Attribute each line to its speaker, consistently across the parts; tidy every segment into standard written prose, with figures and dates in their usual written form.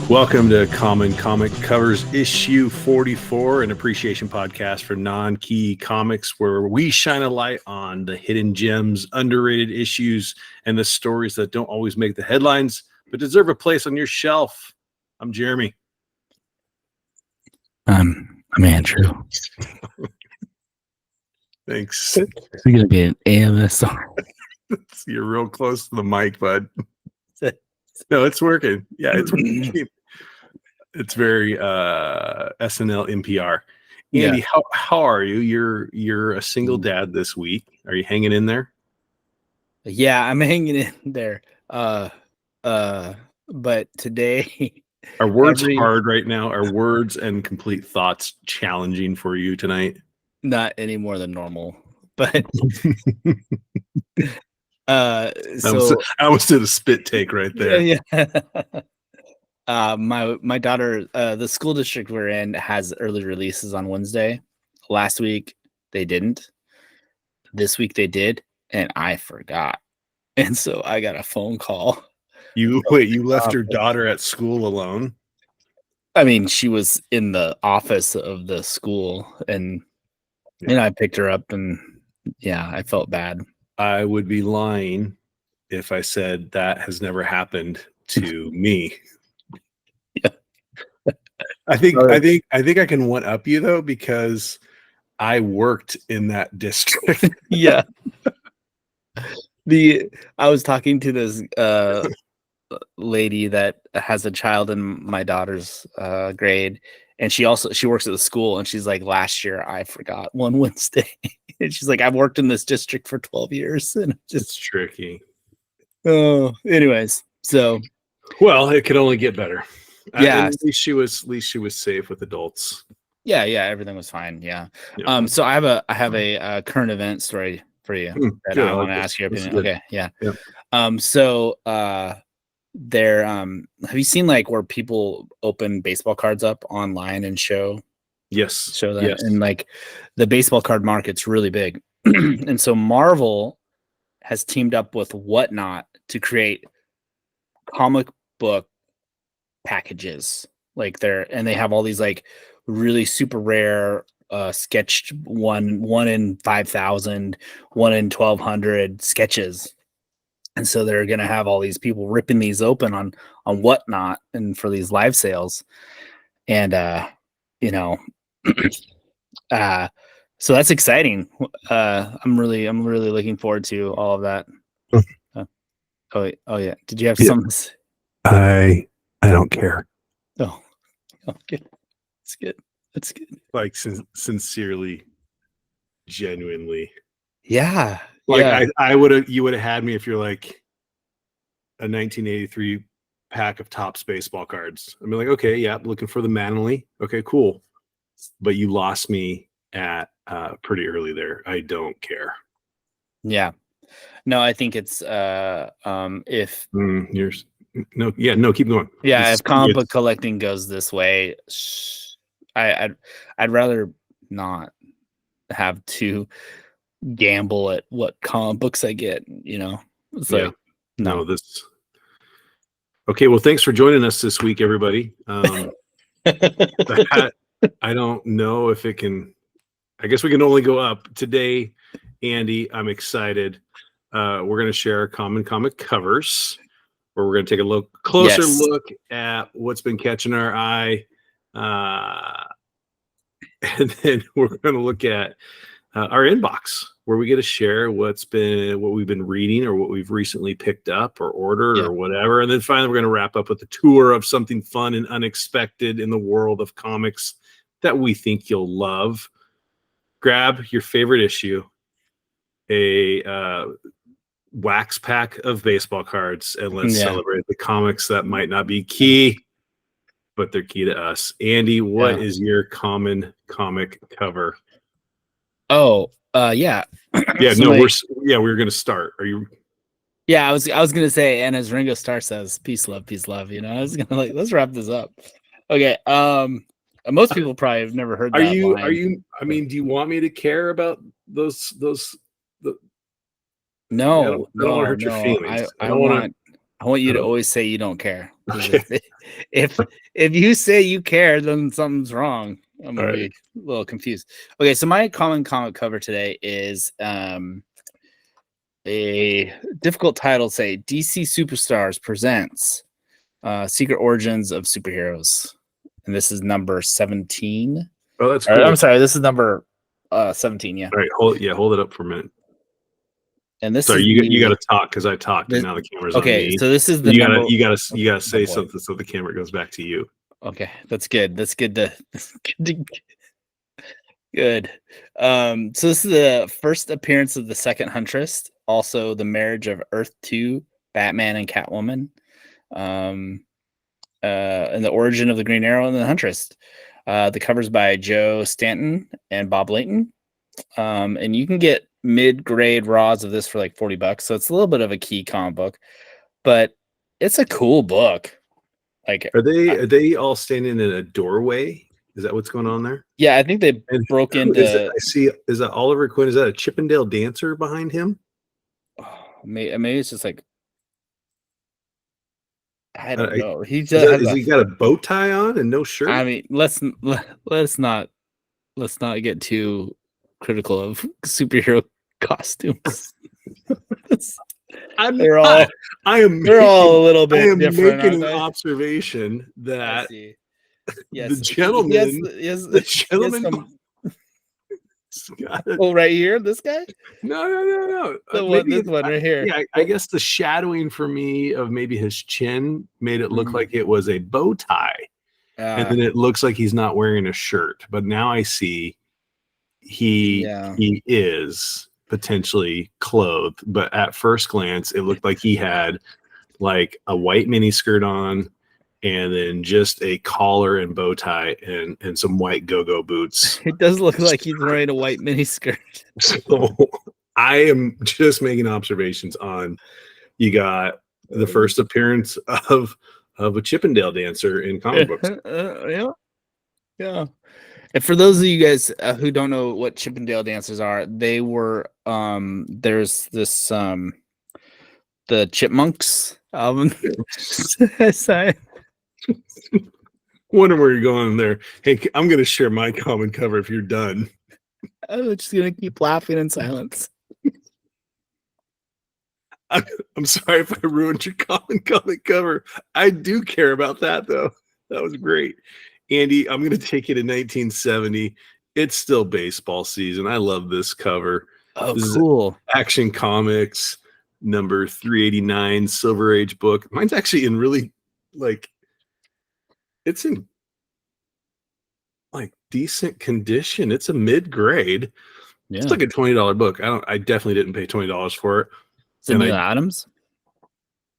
Speaker 1: Welcome to Common Comic Covers issue 44, an appreciation podcast for non-key comics where we shine a light on the hidden gems, underrated issues, and the stories that don't always make the headlines but deserve a place on your shelf. I'm Jeremy.
Speaker 2: I'm Andrew.
Speaker 1: Thanks.
Speaker 2: It's going to be an AMS.
Speaker 1: You're real close to the mic, bud. No, it's working. Yeah, it's working. It's very SNL NPR. Andy, how are you? You're a single dad this week. Are you hanging in there?
Speaker 2: Yeah, I'm hanging in there. But today
Speaker 1: are words hard right now? Are words and complete thoughts challenging for you tonight?
Speaker 2: Not any more than normal. But
Speaker 1: I almost did a spit take right there.
Speaker 2: Yeah. My daughter, the school district we're in has early releases on Wednesday. Last week they didn't. This week they did, and I forgot. And so I got a phone call.
Speaker 1: You left your daughter at school alone?
Speaker 2: I mean, she was in the office of the school, and I picked her up, and I felt bad.
Speaker 1: I would be lying if I said that has never happened to me.
Speaker 2: Yeah.
Speaker 1: I think I can one up you though, because I worked in that district.
Speaker 2: Yeah. I was talking to this lady that has a child in my daughter's grade, and she works at the school, and she's like, last year I forgot one Wednesday. And she's like, I've worked in this district for 12 years, and
Speaker 1: it's tricky.
Speaker 2: Oh, anyways, so
Speaker 1: it could only get better.
Speaker 2: Yeah,
Speaker 1: at least she was safe with adults.
Speaker 2: Yeah, everything was fine. Yeah. So I have a current event story for you that I want to ask your opinion. Okay, yeah. So there have you seen like where people open baseball cards up online and show that?
Speaker 1: Yes.
Speaker 2: And like the baseball card market's really big. And so Marvel has teamed up with Whatnot to create comic book packages. Like they have all these like really super rare sketched one in 5,000, one in 1,200 sketches. And so they're going to have all these people ripping these open on Whatnot and for these live sales. And, so that's exciting. I'm really looking forward to all of that. Oh yeah. Did you have something?
Speaker 1: I don't care.
Speaker 2: Oh, okay. That's good.
Speaker 1: Like sincerely, genuinely.
Speaker 2: Yeah.
Speaker 1: Like you would have had me if you're like a 1983 pack of Topps baseball cards. I mean, like, okay, yeah, looking for the Manly. Okay, cool. But you lost me at pretty early there. I don't care.
Speaker 2: Yeah. No, I think it's if
Speaker 1: yours. No, keep going.
Speaker 2: Yeah, if comic book collecting goes this way, I'd rather not have to gamble at what comic books I get, It's like, no.
Speaker 1: Okay, well, thanks for joining us this week, everybody. I don't know if it can. I guess we can only go up today. Andy, I'm excited. We're going to share common comic covers, where we're going to take a closer look at what's been catching our eye, and then we're going to look at our inbox, where we get to share what we've been reading or what we've recently picked up or ordered or whatever. And then finally, we're going to wrap up with a tour of something fun and unexpected in the world of comics that we think you'll love. Grab your favorite issue, a wax pack of baseball cards, and let's celebrate the comics that might not be key, but they're key to us. Andy, what is your common comic cover?
Speaker 2: Oh, yeah.
Speaker 1: Yeah, so we were going to start. Are you?
Speaker 2: Yeah, I was going to say, and as Ringo Starr says, peace, love, I was going to let's wrap this up. Okay. Most people probably have never heard that.
Speaker 1: Are you, I mean, do you want me to care about those?
Speaker 2: No,
Speaker 1: I don't want to hurt your feelings.
Speaker 2: I want you to always say you don't care.
Speaker 1: Okay.
Speaker 2: If you say you care, then something's wrong. I'm gonna be a little confused. Okay, so my common comic cover today is a difficult title. Say DC Superstars presents Secret Origins of Superheroes, and this is number 17.
Speaker 1: Oh, that's
Speaker 2: Or,
Speaker 1: cool.
Speaker 2: I'm sorry, this is number 17. Yeah.
Speaker 1: All right, hold it up for a minute.
Speaker 2: And this
Speaker 1: Sorry,
Speaker 2: is
Speaker 1: you got to talk because I talked and now the camera's on
Speaker 2: okay.
Speaker 1: me.
Speaker 2: So this is the
Speaker 1: You
Speaker 2: number.
Speaker 1: gotta say
Speaker 2: boy.
Speaker 1: something so the camera goes back to you.
Speaker 2: Okay, that's good. That's good to good. So this is the first appearance of the second Huntress, also the marriage of Earth 2, Batman and Catwoman, and the origin of the Green Arrow and the Huntress. The covers by Joe Stanton and Bob Layton. And you can get mid-grade raws of this for like $40. So it's a little bit of a key comic book, but it's a cool book. Like,
Speaker 1: are they all standing in a doorway? Is that what's going on there?
Speaker 2: Yeah, I think they broke into.
Speaker 1: Is that Oliver Queen? Is that a Chippendale dancer behind him?
Speaker 2: Oh, maybe it's just like I don't know. He
Speaker 1: he got a bow tie on and no shirt?
Speaker 2: I mean, let's not get too critical of superhero costumes. They're all a little bit different.
Speaker 1: Making an observation that
Speaker 2: yes,
Speaker 1: the gentleman,
Speaker 2: oh, right here, this guy?
Speaker 1: No.
Speaker 2: This one right here.
Speaker 1: Yeah, I guess the shadowing for me of maybe his chin made it look like it was a bow tie, and then it looks like he's not wearing a shirt. But now I see he is potentially clothed, but at first glance it looked like he had like a white mini skirt on and then just a collar and bow tie and some white go-go boots.
Speaker 2: It does look like he's wearing a white mini skirt.
Speaker 1: So I am just making observations on, you got the first appearance of a Chippendale dancer in comic books.
Speaker 2: Yeah. And for those of you guys who don't know what Chippendale dancers are, they were there's this the Chipmunks album.
Speaker 1: Wondering where you're going there. Hey, I'm going to share my common cover if you're done.
Speaker 2: I'm just going to keep laughing in silence.
Speaker 1: I'm sorry if I ruined your common comic cover. I do care about that, though. That was great. Andy, I'm going to take you to 1970. It's still baseball season. I love this cover.
Speaker 2: Oh, this cool.
Speaker 1: Action Comics, number 389, Silver Age book. Mine's actually in really, it's in, decent condition. It's a mid-grade. Yeah. It's like a $20 book. I definitely didn't pay $20 for it.
Speaker 2: Is it Neil Adams?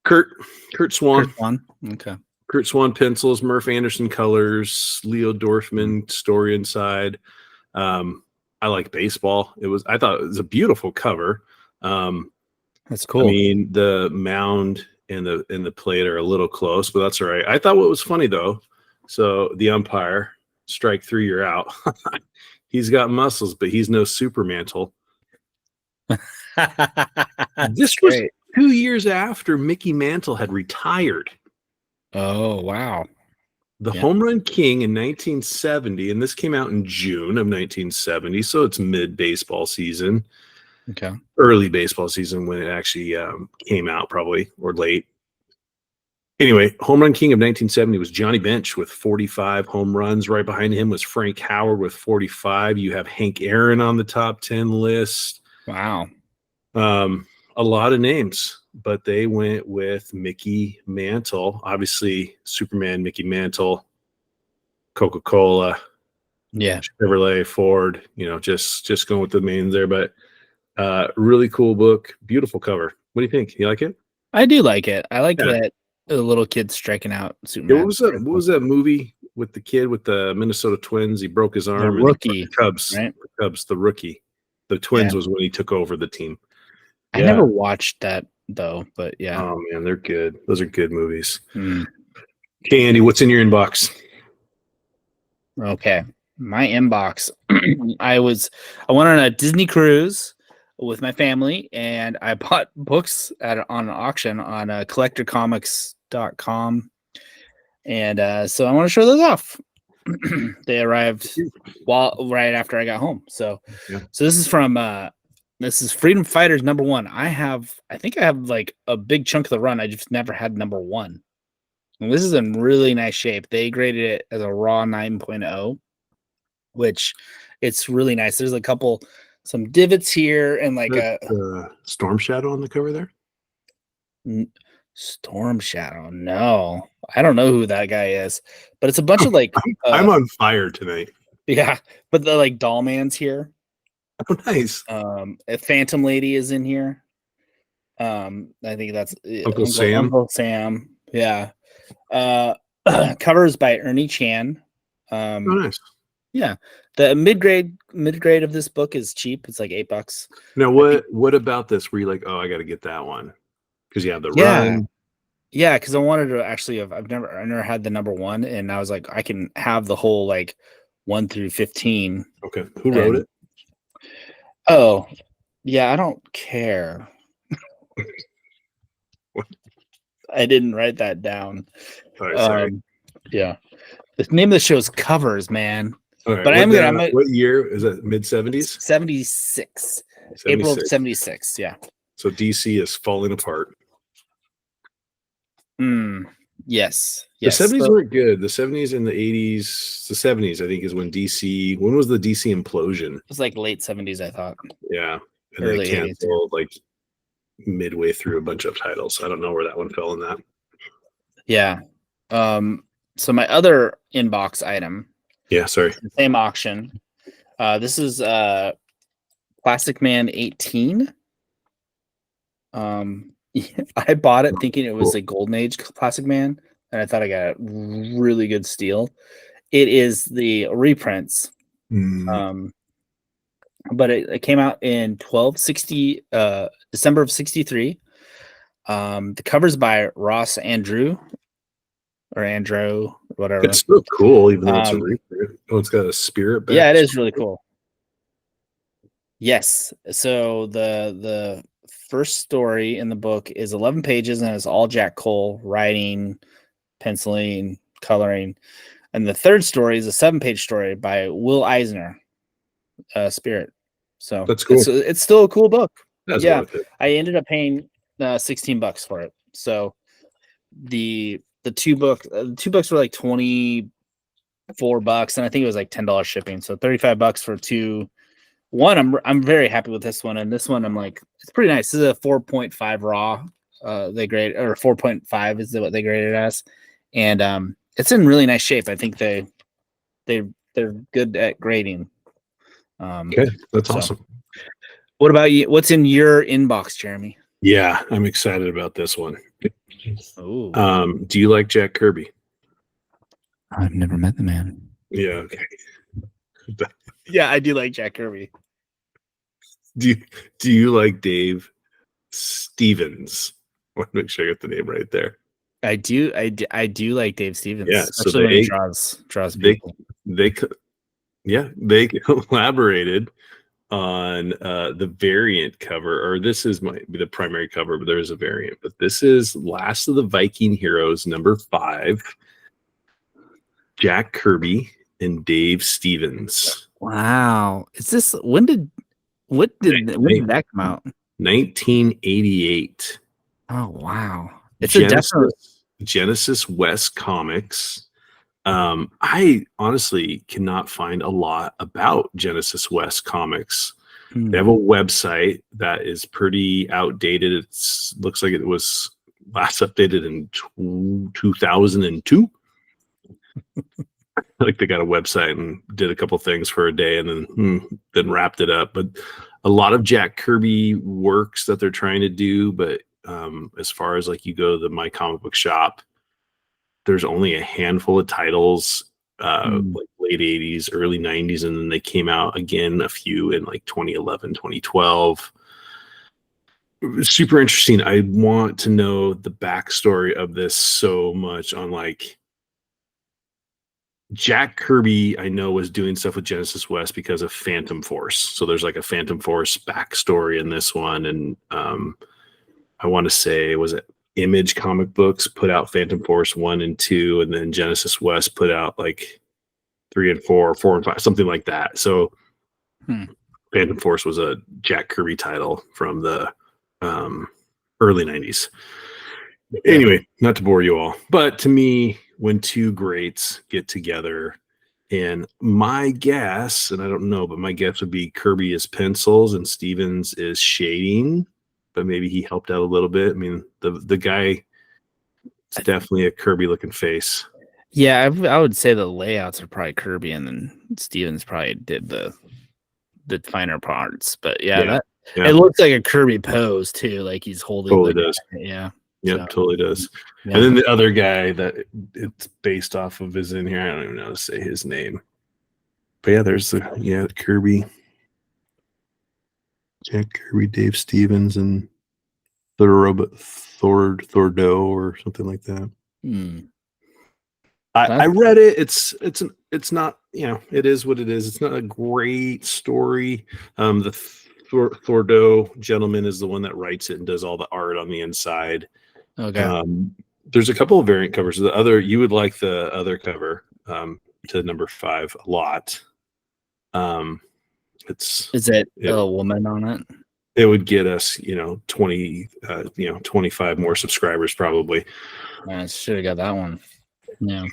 Speaker 1: Kurt Swan.
Speaker 2: Kurt Swan. Okay.
Speaker 1: Kurt Swan pencils, Murph Anderson colors, Leo Dorfman story inside. I like baseball. I thought it was a beautiful cover.
Speaker 2: That's cool.
Speaker 1: I mean, the mound and the plate are a little close, but that's all right. I thought what was funny though, so the umpire, strike 3, you're out. He's got muscles, but he's no Supermantle. This was 2 years after Mickey Mantle had retired.
Speaker 2: Oh, wow.
Speaker 1: The Home Run King in 1970, and this came out in June of 1970, so it's mid-baseball season.
Speaker 2: Okay.
Speaker 1: Early baseball season when it actually came out, probably, or late. Anyway, Home Run King of 1970 was Johnny Bench with 45 home runs. Right behind him was Frank Howard with 45. You have Hank Aaron on the top 10 list.
Speaker 2: Wow.
Speaker 1: A lot of names, but they went with Mickey Mantle. Obviously, Superman, Mickey Mantle, Coca-Cola, Chevrolet, Ford. Just going with the mains there. But really cool book, beautiful cover. What do you think? You like it?
Speaker 2: I do like it. I like that the little kid striking out Superman.
Speaker 1: What was that movie with the kid with the Minnesota Twins? He broke his arm.
Speaker 2: The Rookie,
Speaker 1: Cubs,
Speaker 2: right?
Speaker 1: Cubs, the Rookie. The Twins was when he took over the team.
Speaker 2: I never watched that though, but yeah.
Speaker 1: Oh man, they're good. Those are good movies. Okay, Andy, what's in your inbox?
Speaker 2: Okay, my inbox. I went on a Disney cruise with my family, and I bought books on an auction on collectorcomics.com. And so I want to show those off. They arrived right after I got home. So this is from this is Freedom Fighters #1. I think I have like a big chunk of the run. I just never had #1. And this is in really nice shape. They graded it as a raw 9.0, which it's really nice. There's some divots here and like
Speaker 1: a Storm Shadow on the cover there.
Speaker 2: Storm Shadow. No, I don't know who that guy is, but it's a bunch of like.
Speaker 1: I'm on fire tonight.
Speaker 2: Yeah, but the like doll man's here.
Speaker 1: Oh, nice.
Speaker 2: A Phantom Lady is in here. I think that's
Speaker 1: Uncle Sam.
Speaker 2: Uncle Sam. Yeah. Covers by Ernie Chan.
Speaker 1: Oh, nice.
Speaker 2: Yeah. The mid grade of this book is cheap. It's like $8.
Speaker 1: Now, what about this? Were you like, oh, I got to get that one because you have the run?
Speaker 2: Yeah, because I wanted to actually I've never had the #1, and I was like, I can have the whole like 1 through 15.
Speaker 1: Okay, who wrote it?
Speaker 2: Oh, yeah, I don't care.
Speaker 1: What?
Speaker 2: I didn't write that down.
Speaker 1: Right, sorry.
Speaker 2: Yeah, the name of the show is Covers, man.
Speaker 1: Right,
Speaker 2: but I'm gonna.
Speaker 1: What year is it? Mid 70s?
Speaker 2: 76. April of 76. Yeah.
Speaker 1: So DC is falling apart.
Speaker 2: Yes.
Speaker 1: The 70s weren't good. The 70s and the 80s, the 70s, I think, is when DC. When was the DC implosion?
Speaker 2: It was like late 70s, I thought.
Speaker 1: Yeah, and they canceled like midway through a bunch of titles. I don't know where that one fell in that.
Speaker 2: Yeah. So my other inbox item.
Speaker 1: Yeah, sorry.
Speaker 2: Same auction. This is Plastic Man 18. I bought it thinking it was a Golden Age Plastic Man, and I thought I got a really good steal. It is the reprints. But it came out in December of 63. The cover's by Ross Andrew or Andrew, whatever.
Speaker 1: It's so cool, even though it's a reprint. Oh, it's got a spirit back.
Speaker 2: Yeah, it is really cool. Yes. So the first story in the book is 11 pages and it's all Jack Cole writing, penciling, coloring. And the third story is a 7-page story by Will Eisner, Spirit. So
Speaker 1: that's cool.
Speaker 2: It's still a cool book.
Speaker 1: That's
Speaker 2: worth it. I ended up paying $16 for it. So the two books were like $24, and I think it was like $10 shipping. So $35 for two. One, I'm very happy with this one, and this one I'm like, it's pretty nice. This is a 4.5 raw. They grade, or 4.5 is what they graded it as, and it's in really nice shape. I think they're good at grading.
Speaker 1: Okay, that's awesome.
Speaker 2: What about you? What's in your inbox, Jeremy?
Speaker 1: Yeah, I'm excited about this one.
Speaker 2: Ooh.
Speaker 1: Do you like Jack Kirby?
Speaker 2: I've never met the man.
Speaker 1: Yeah, okay.
Speaker 2: Yeah, I do like Jack Kirby.
Speaker 1: Do you like Dave Stevens? I want to make sure I got the name right there.
Speaker 2: I do like Dave Stevens.
Speaker 1: Yeah,
Speaker 2: especially when he draws people.
Speaker 1: They collaborated on the variant cover, or this might be the primary cover, but there is a variant. But this is Last of the Viking Heroes #5. Jack Kirby and Dave Stevens.
Speaker 2: Wow. Is this when did that come out?
Speaker 1: 1988.
Speaker 2: Oh wow. It's
Speaker 1: Genesis West Comics. I honestly cannot find a lot about Genesis West Comics. They have a website that is pretty outdated. It looks like it was last updated in 2002. Like they got a website and did a couple things for a day and then wrapped it up. But a lot of Jack Kirby works that they're trying to do. But as far as like you go to the My Comic Book Shop, there's only a handful of titles, like late 80s, early 90s. And then they came out again, a few in like 2011, 2012. Super interesting. I want to know the backstory of this so much on like, Jack Kirby, I know, was doing stuff with Genesis West because of Phantom Force. So there's like a Phantom Force backstory in this one. And I want to say, was it Image comic books put out Phantom Force 1 and 2, and then Genesis West put out like 3 and 4, 4 and 5, something like that. So Phantom Force was a Jack Kirby title from the early 90s. Anyway, not to bore you all, but to me, when two greats get together, and my guess, and I don't know, but my guess would be Kirby is pencils and Stevens is shading, but maybe he helped out a little bit. I mean, the guy, it's definitely a Kirby looking face.
Speaker 2: Yeah, I would say the layouts are probably Kirby, and then Stevens probably did the finer parts. But yeah. It looks like a Kirby pose too, like he's holding.
Speaker 1: Totally does.
Speaker 2: Yeah.
Speaker 1: Yep, totally does.
Speaker 2: Yeah.
Speaker 1: And then the other guy that it's based off of is in here. I don't even know how to say his name. But yeah, there's Kirby. Jack Kirby, Dave Stevens, and Thordo or something like that. I read it. It's not, it is what it is. It's not a great story. The Thordo gentleman is the one that writes it and does all the art on the inside.
Speaker 2: Okay.
Speaker 1: There's a couple of variant covers. You would like the other cover to number 5 a lot.
Speaker 2: Is it a woman on it?
Speaker 1: It would get us, 25 more subscribers probably.
Speaker 2: I should have got that one. Yeah.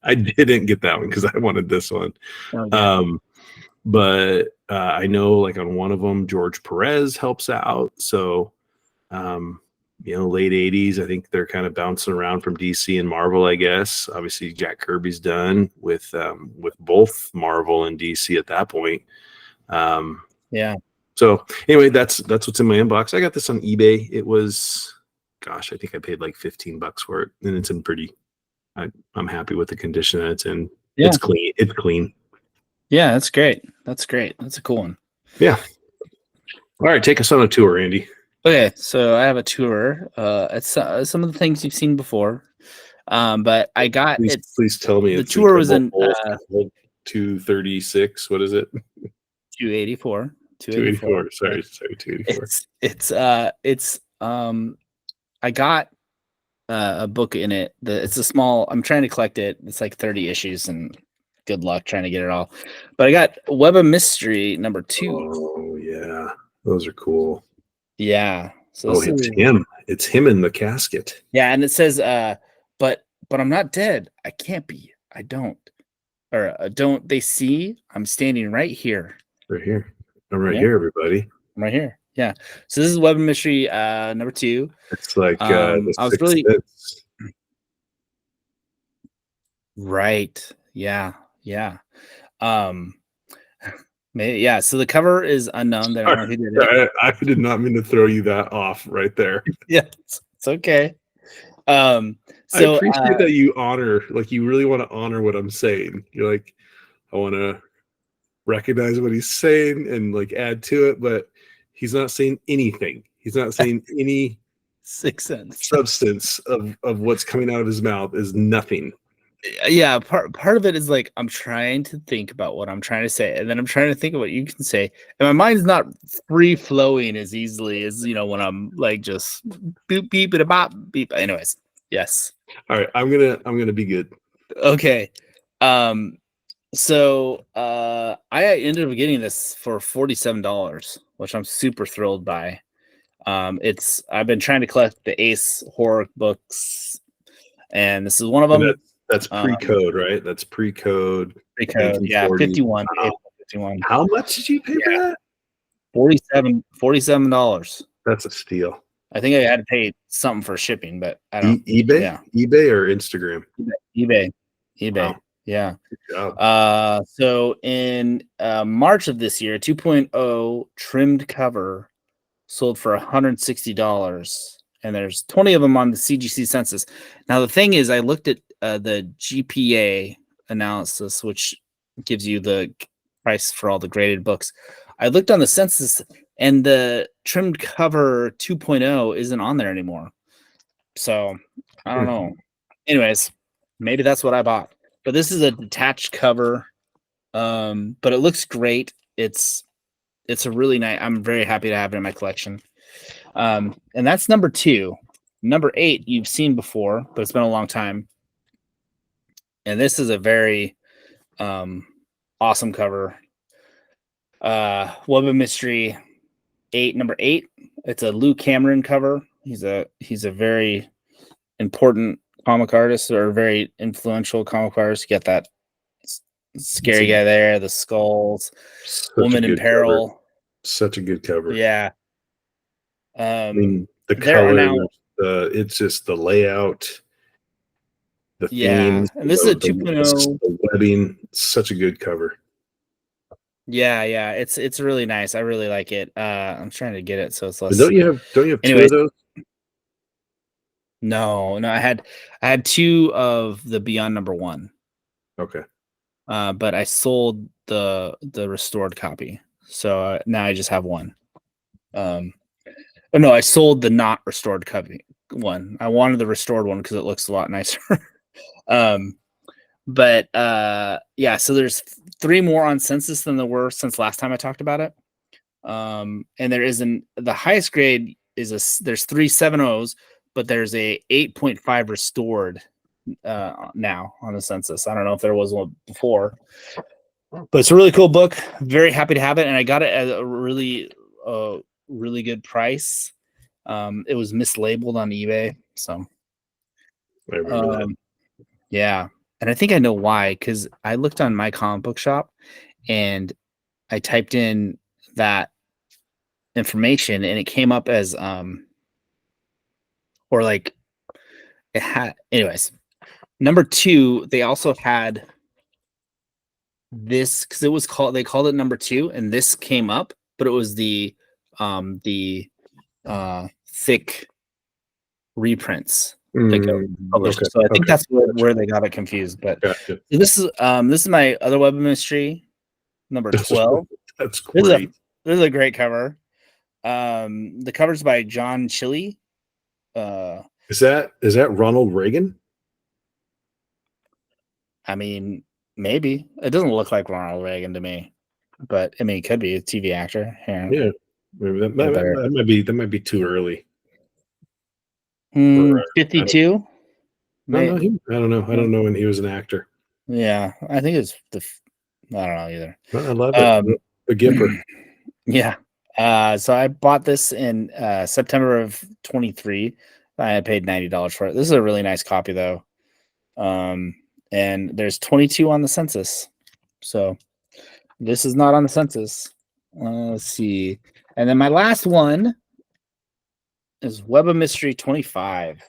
Speaker 1: I didn't get that one because I wanted this one. Okay. But I know like on one of them, George Perez helps out. So, late 80s, I think they're kind of bouncing around from DC and Marvel, I guess. Obviously, Jack Kirby's done with both Marvel and DC at that point.
Speaker 2: Yeah.
Speaker 1: So anyway, that's what's in my inbox. I got this on eBay. It was, I think I paid like $15 for it, and it's in I'm happy with the condition that it's in. Yeah. It's clean.
Speaker 2: Yeah, that's great. That's a cool one.
Speaker 1: Yeah. All right, take us on a tour, Andy.
Speaker 2: Okay, so I have a tour. It's some of the things you've seen before, but I got
Speaker 1: Please tell me
Speaker 2: the tour was in
Speaker 1: 236. What is it?
Speaker 2: 284.
Speaker 1: 284. Sorry, 284.
Speaker 2: It's I got a book in it. It's a small. I'm trying to collect it. It's like 30 issues, and good luck trying to get it all. But I got Web of Mystery number 2.
Speaker 1: Oh yeah, those are cool.
Speaker 2: Yeah. So
Speaker 1: it's him. It's him in the casket.
Speaker 2: Yeah, and it says, but I'm not dead. I can't be. I don't. Or don't they see? I'm standing right here.
Speaker 1: Right here. I'm right here, everybody.
Speaker 2: I'm right here. Yeah. So this is Web of Mystery number 2.
Speaker 1: It's like
Speaker 2: I was really right. Yeah. Yeah. Yeah. So the cover is unknown. They don't know who did it.
Speaker 1: I did not mean to throw you that off right there.
Speaker 2: Yeah, it's okay.
Speaker 1: So I appreciate that you really want to honor what I'm saying. You're like, I want to recognize what he's saying and like add to it, but he's not saying anything. He's not saying any
Speaker 2: 6 cents
Speaker 1: substance of what's coming out of his mouth is nothing.
Speaker 2: Yeah, part of it is like I'm trying to think about what I'm trying to say, and then I'm trying to think of what you can say, and my mind's not free flowing as easily as when I'm like just boop beep and a bop beep. Anyways, yes.
Speaker 1: All right, I'm gonna be good.
Speaker 2: Okay. So I ended up getting this for $47, which I'm super thrilled by. I've been trying to collect the Ace horror books, and this is one of them.
Speaker 1: That's pre-code, right? That's pre-code.
Speaker 2: Pre-code, yeah, 51.
Speaker 1: Wow. 51. How much did you pay for that?
Speaker 2: $47.
Speaker 1: That's a steal.
Speaker 2: I think I had to pay something for shipping, but I don't.
Speaker 1: eBay? Yeah. eBay or Instagram?
Speaker 2: eBay.
Speaker 1: Wow.
Speaker 2: Yeah. Good job. So in March of this year, 2.0 trimmed cover sold for $160. And there's 20 of them on the CGC census. Now, the thing is, I looked at the GPA analysis, which gives you the price for all the graded books. I looked on the census, and the trimmed cover 2.0 isn't on there anymore. So, I don't know. Anyways, maybe that's what I bought. But this is a detached cover, but it looks great. It's a really nice. I'm very happy to have it in my collection. And that's number 2. Number 8 you've seen before, but it's been a long time. And this is a very awesome cover. Web of Mystery 8, number 8. It's a Lou Cameron cover. He's a very important comic artist, or a very influential comic artist. You get that scary guy there, the skulls, Woman in Peril.
Speaker 1: Cover. Such a good cover.
Speaker 2: Yeah.
Speaker 1: I mean, the color, it's just the layout, the themes.
Speaker 2: And this is a 2.0.
Speaker 1: The webbing, such a good cover.
Speaker 2: Yeah, it's really nice. I really like it. I'm trying to get it so it's less.
Speaker 1: But don't you have two of those?
Speaker 2: No, I had 2 of the Beyond number 1.
Speaker 1: Okay.
Speaker 2: But I sold the restored copy, so now I just have 1. No, I sold the not restored copy one. I wanted the restored one because it looks a lot nicer. But so there's 3 more on census than there were since last time I talked about it. And there isn't, the highest grade is there's 3 7.0s, but there's a 8.5 restored now on the census. I don't know if there was one before, but it's a really cool book. Very happy to have it, and I got it at a really good price. It was mislabeled on eBay, so
Speaker 1: I remember that.
Speaker 2: Yeah, and I think I know why, because I looked on my comic book shop and I typed in that information and it came up as or like it had, anyways. Number 2, they also had this because they called it number 2, and this came up, but it was the thick reprints.
Speaker 1: Okay.
Speaker 2: So I think that's where they got it confused. But
Speaker 1: gotcha.
Speaker 2: This is my other Web of Mystery, number 12.
Speaker 1: That's great.
Speaker 2: This is a great cover. The cover's by John Chile.
Speaker 1: Is that Ronald Reagan?
Speaker 2: I mean, maybe. It doesn't look like Ronald Reagan to me, but I mean, it could be a TV actor.
Speaker 1: Yeah, maybe that might be too early.
Speaker 2: 52.
Speaker 1: I don't know. I don't know when he was an actor.
Speaker 2: Yeah, I think it's I don't know either.
Speaker 1: I love it. The Gipper.
Speaker 2: Yeah. So I bought this in September of 23. I had paid $90 for it. This is a really nice copy though. And there's 22 on the census. So this is not on the census. Let's see. And then my last one is Web of Mystery 25.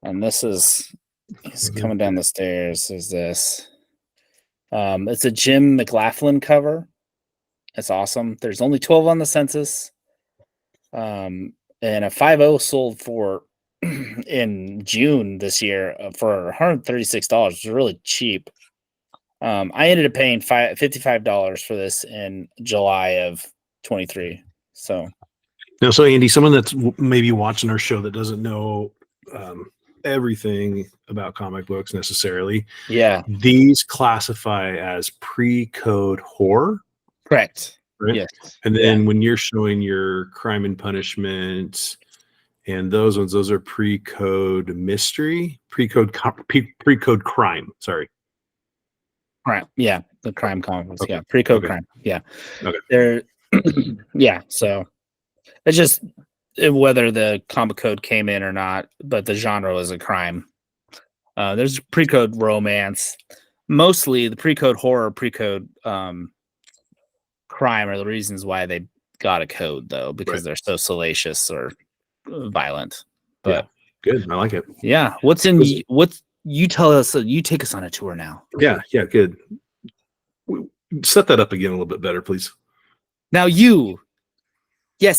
Speaker 2: And this is coming down the stairs. Is this? It's a Jim McLaughlin cover. It's awesome. There's only 12 on the census. And a 5.0 sold for in June this year for $136, which is really cheap. I ended up paying $55 for this in July of 23. So
Speaker 1: Andy, someone that's maybe watching our show that doesn't know everything about comic books necessarily, these classify as pre-code horror.
Speaker 2: Correct.
Speaker 1: Right?
Speaker 2: Yes.
Speaker 1: And then when you're showing your Crime and Punishment and those ones, those are pre-code mystery, pre-code crime. Sorry.
Speaker 2: Crime. Yeah. The crime comics. Okay. Yeah. Pre-code crime. Yeah.
Speaker 1: Okay.
Speaker 2: They're yeah. So it's just whether the comic code came in or not, but the genre is a crime. There's pre-code romance. Mostly the pre-code horror, pre-code crime are the reasons why they got a code, though, because they're so salacious or violent. But
Speaker 1: good. I like it.
Speaker 2: Yeah. You tell us, you take us on a tour now.
Speaker 1: Yeah, good. Set that up again a little bit better, please.
Speaker 2: Now you take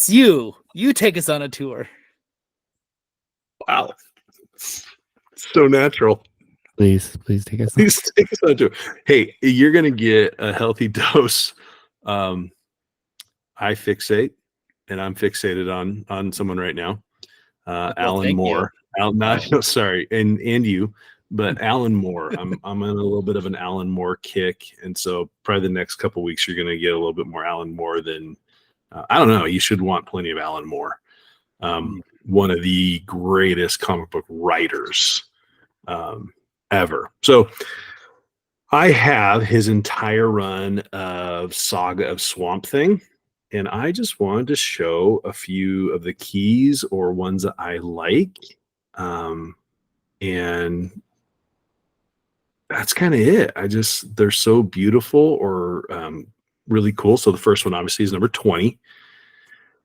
Speaker 2: us on a tour.
Speaker 1: Wow. So natural.
Speaker 2: Please take us
Speaker 1: on a tour. Hey, you're going to get a healthy dose. I fixate, and I'm fixated on someone right now. Alan Moore. Sorry, and you, but Alan Moore. I'm on a little bit of an Alan Moore kick, and so probably the next couple of weeks you're going to get a little bit more Alan Moore than I don't know. You should want plenty of Alan Moore. One of the greatest comic book writers ever. So I have his entire run of Saga of Swamp Thing, and I just wanted to show a few of the keys or ones that I like. And that's kind of it. They're so beautiful or really cool. So the first one obviously is number 20.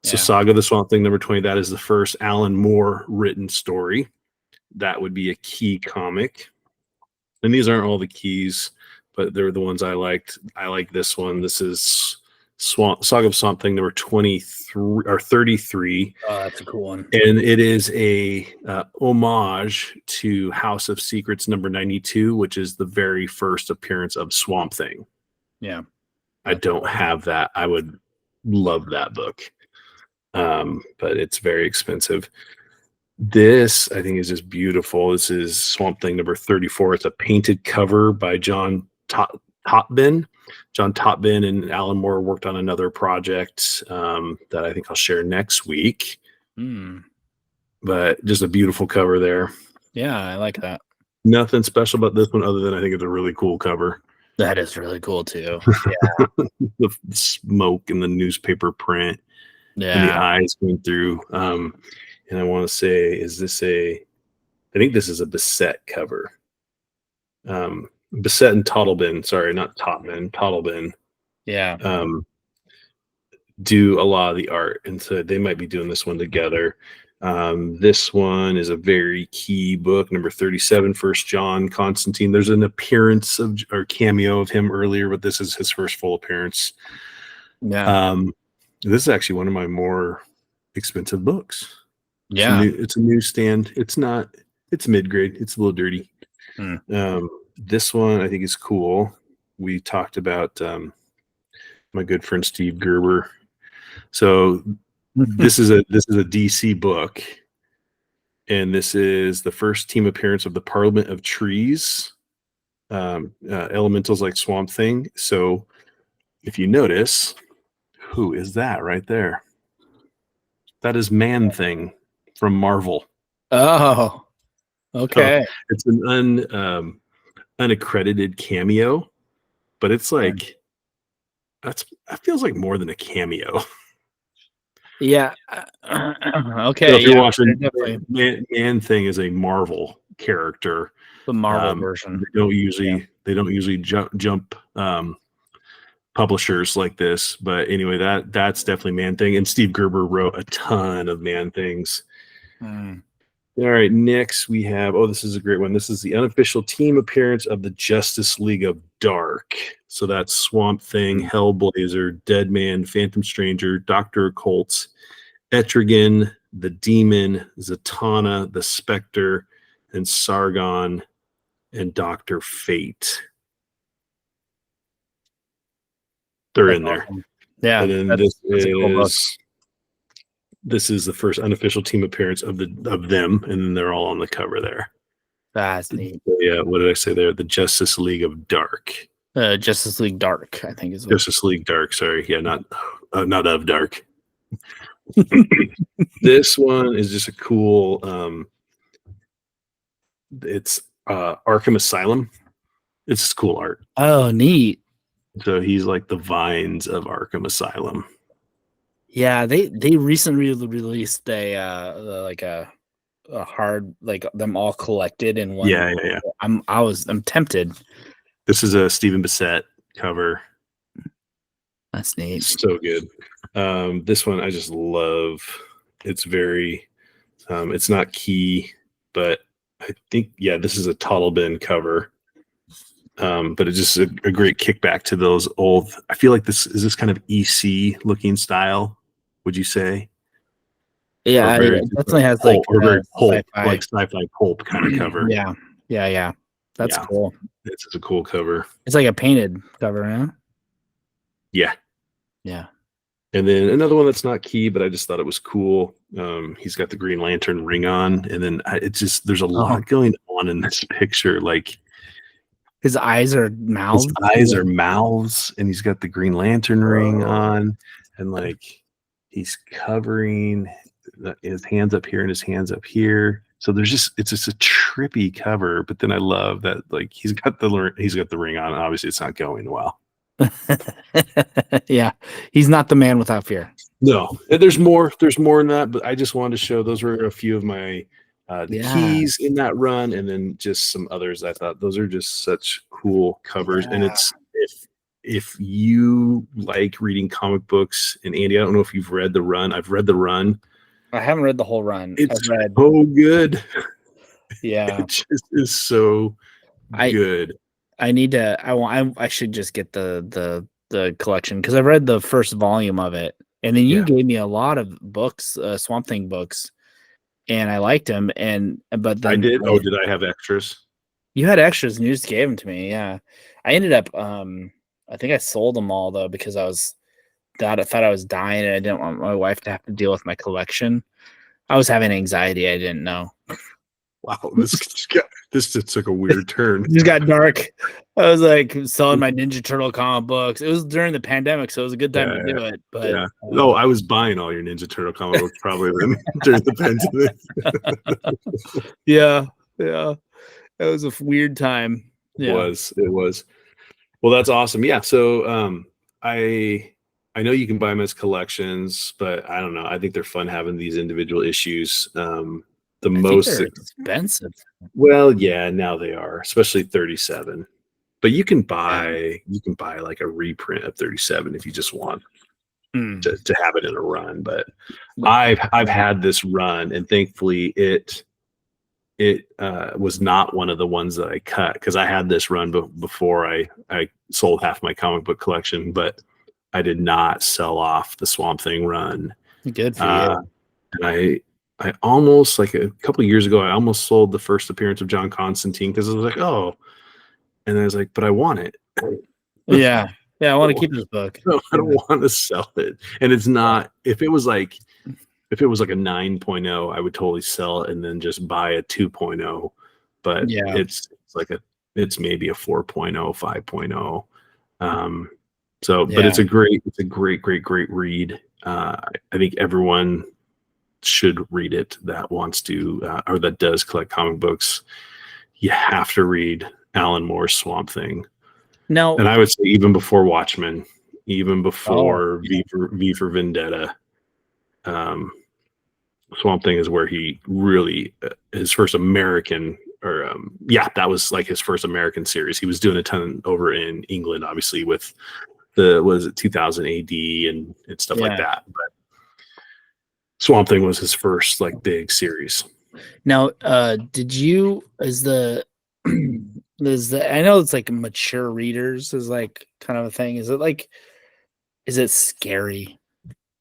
Speaker 1: So Saga of the Swamp Thing, number 20, that is the first Alan Moore written story. That would be a key comic. And these aren't all the keys, but they're the ones I liked. I like this one. This is Saga of Swamp Thing, number 23 or 33.
Speaker 2: Oh, that's a cool one.
Speaker 1: And it is a homage to House of Secrets number 92, which is the very first appearance of Swamp Thing.
Speaker 2: Yeah.
Speaker 1: I don't have that. I would love that book. But it's very expensive. This, I think, is just beautiful. This is Swamp Thing number 34. It's a painted cover by John Topben. John Topben and Alan Moore worked on another project that I think I'll share next week. But just a beautiful cover there.
Speaker 2: Yeah, I like that.
Speaker 1: Nothing special about this one other than I think it's a really cool cover.
Speaker 2: That is really cool too. Yeah.
Speaker 1: The smoke and the newspaper print.
Speaker 2: Yeah.
Speaker 1: And the eyes going through. And I want to say, I think this is a Bissett cover. Bissett and Tottleben, sorry, not Topman, Tottleben.
Speaker 2: Yeah.
Speaker 1: Do a lot of the art. And so they might be doing this one together. This one is a very key book, number 37, First John Constantine. There's an appearance of or cameo of him earlier, but this is his first full appearance.
Speaker 2: Yeah.
Speaker 1: This is actually one of my more expensive books.
Speaker 2: Yeah.
Speaker 1: It's a newsstand. It's mid-grade. It's a little dirty. This one I think is cool. We talked about my good friend Steve Gerber. So this is a DC book, and this is the first team appearance of the Parliament of Trees, elementals like Swamp Thing. So if you notice, who is that right there? That is Man Thing from Marvel.
Speaker 2: Oh, okay.
Speaker 1: So it's an unaccredited cameo, but it's like that feels like more than a cameo.
Speaker 2: Yeah. Okay.
Speaker 1: So if you're watching, Man Thing is a Marvel character.
Speaker 2: The Marvel version.
Speaker 1: They don't usually jump publishers like this, but anyway, that's definitely Man Thing. And Steve Gerber wrote a ton of Man Things. All right, next we have, this is a great one. This is the unofficial team appearance of the Justice League of Dark. So that's Swamp Thing, Hellblazer, Deadman, Phantom Stranger, Dr. Occult, Etrigan, the Demon, Zatanna, the Spectre, and Sargon, and Dr. Fate. They're in there.
Speaker 2: Awesome. Yeah.
Speaker 1: And then this is the first unofficial team appearance of them, and then they're all on the cover there.
Speaker 2: That's neat.
Speaker 1: Yeah, what did I say there? The Justice League of Dark.
Speaker 2: Justice League Dark, I think is
Speaker 1: Justice League Dark. Sorry, yeah, not of Dark. This one is just a cool. It's Arkham Asylum. It's just cool art.
Speaker 2: Oh, neat.
Speaker 1: So he's like the vines of Arkham Asylum.
Speaker 2: Yeah, they recently released a hard, like them all collected in one.
Speaker 1: Yeah.
Speaker 2: I'm tempted.
Speaker 1: This is a Stephen Bissett cover.
Speaker 2: That's neat.
Speaker 1: So good. This one I just love. It's very it's not key, but I think this is a Tottleben cover. But it's just a great kickback to those old. I feel like this kind of EC looking style. Would you say?
Speaker 2: Yeah, it definitely has like
Speaker 1: very pulp, like sci-fi pulp kind of cover.
Speaker 2: Yeah. That's cool.
Speaker 1: This is a cool cover.
Speaker 2: It's like a painted cover, huh?
Speaker 1: Yeah. And then another one that's not key, but I just thought it was cool. He's got the Green Lantern ring on, and then there's a lot going on in this picture. Like
Speaker 2: his eyes are mouths.
Speaker 1: And he's got the Green Lantern ring on, and like he's covering his hands up here and his hands up here. So it's just a trippy cover. But then I love that like he's got the ring on. Obviously, it's not going well.
Speaker 2: Yeah, he's not the man without fear.
Speaker 1: No, there's more in that, but I just wanted to show those were a few of my the keys in that run, and then just some others. I thought those are just such cool covers, and it's if you like reading comic books, and Andy, I don't know if you've read the run. I've read the run.
Speaker 2: I haven't read the whole run.
Speaker 1: It's so good.
Speaker 2: Yeah,
Speaker 1: it just is so good.
Speaker 2: I should just get the collection because I've read the first volume of it, and then you gave me a lot of books, Swamp Thing books, and I liked them. But then
Speaker 1: I did. Oh, did I have extras?
Speaker 2: You had extras, and you just gave them to me. Yeah, I ended up. I think I sold them all though because I thought I was dying, and I didn't want my wife to have to deal with my collection. I was having anxiety. I didn't know.
Speaker 1: Wow, this just took a weird turn.
Speaker 2: It just got dark. I was like selling my Ninja Turtle comic books. It was during the pandemic, so it was a good time to do it. But
Speaker 1: no, I was buying all your Ninja Turtle comic books probably then during the pandemic.
Speaker 2: Yeah. It was a weird time.
Speaker 1: It was. Well, that's awesome. Yeah. So I know you can buy them as collections, but I don't know. I think they're fun having these individual issues. I think they're expensive. Well, yeah, now they are, especially 37. But you can buy like a reprint of 37 if you just want to have it in a run. But I've had this run, and thankfully it was not one of the ones that I cut, because I had this run before I sold half my comic book collection, but I did not sell off the Swamp Thing run.
Speaker 2: Good for you.
Speaker 1: And I almost, like a couple of years ago, I almost sold the first appearance of John Constantine because I was like, oh, and I was like, but I want it.
Speaker 2: Yeah, I want to keep this book.
Speaker 1: No, I don't want to sell it. And it's not, if it was like a 9.0, I would totally sell it and then just buy a 2.0. But it's maybe a 4.0, 5.0. But it's a great read. I think everyone should read it that wants to or that does collect comic books. You have to read Alan Moore's Swamp Thing. No, and I would say even before Watchmen, even before V for Vendetta, Swamp Thing is where he really his first American, or that was like his first American series. He was doing a ton over in England, obviously, with the 2000 AD and stuff like that. But Swamp Thing was his first like big series.
Speaker 2: Now, is the I know it's like mature readers is like kind of a thing. Is it scary,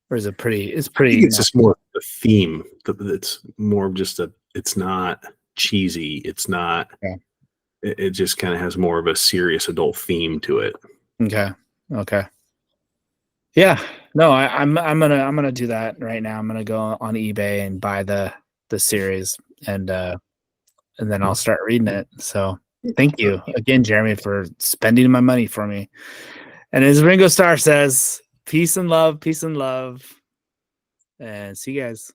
Speaker 2: or is it pretty? It's pretty.
Speaker 1: I think it's just more the theme. It's more of just it's not cheesy. It's not. Yeah. It just kind of has more of a serious adult theme to it.
Speaker 2: Okay. Yeah. No, I'm gonna do that right now. I'm gonna go on eBay and buy the series, and then I'll start reading it. So thank you again, Jeremy, for spending my money for me. And as Ringo Starr says, peace and love, and see you guys.